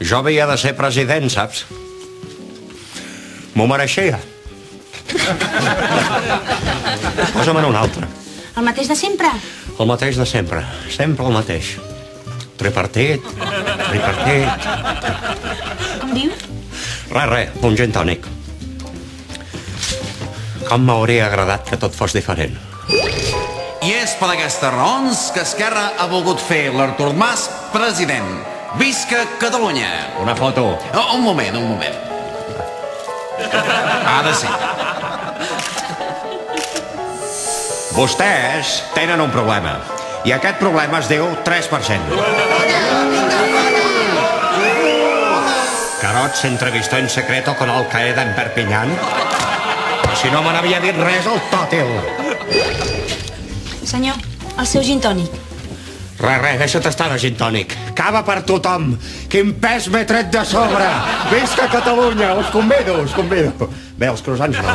Jo havia de ser president, saps? M'ho mereixia. Posa-me'n un altre. El mateix de sempre? El mateix de sempre. Sempre el mateix. Tripartit. Com diu? Res, un gin tònic. Com m'hauria agradat que tot fos diferent. I és per aquestes raons que Esquerra ha volgut fer l'Artur Mas president. Visca Catalunya! Una foto. Un moment. Ha de ser. Vostès tenen un problema. I aquest problema es diu 3%. Carot se entrevistó en secreto con Al-Qaeda en Perpinyán. Si no me n'havia dit res, el tòtil. Senyor, el seu gin tònic. Res, deixa't estar de gin tònic. Cava per tothom. Quin pes m'he tret de sobre. Visca Catalunya, us convido. Bé, els croissants no,